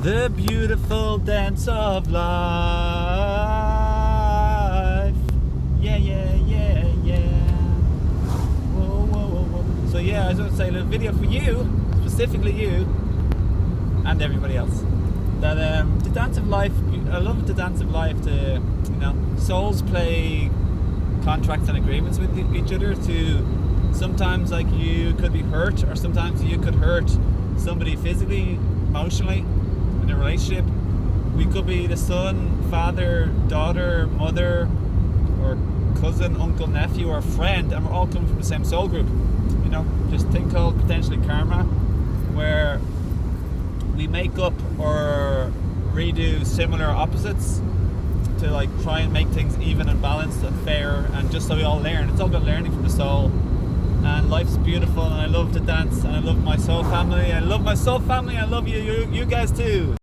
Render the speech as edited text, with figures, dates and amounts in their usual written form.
The beautiful dance of life. Yeah, yeah, yeah, yeah. Whoa, whoa, whoa, whoa. So yeah, I was going to say a little video for you, specifically you, and everybody else. That the dance of life, I love the dance of life to, souls play contracts and agreements with each other to sometimes like you could be hurt, or sometimes you could hurt somebody physically, emotionally in a relationship. We could be the son, father, daughter, mother, or cousin, uncle, nephew, or friend, and we're all coming from the same soul group. Just think called potentially karma, where we make up or redo similar opposites to like try and make things even and balanced and fair, and just so we all learn. It's all about learning from the soul, and life's beautiful, and I love to dance, and I love my soul family. I love my soul family. I love you guys too.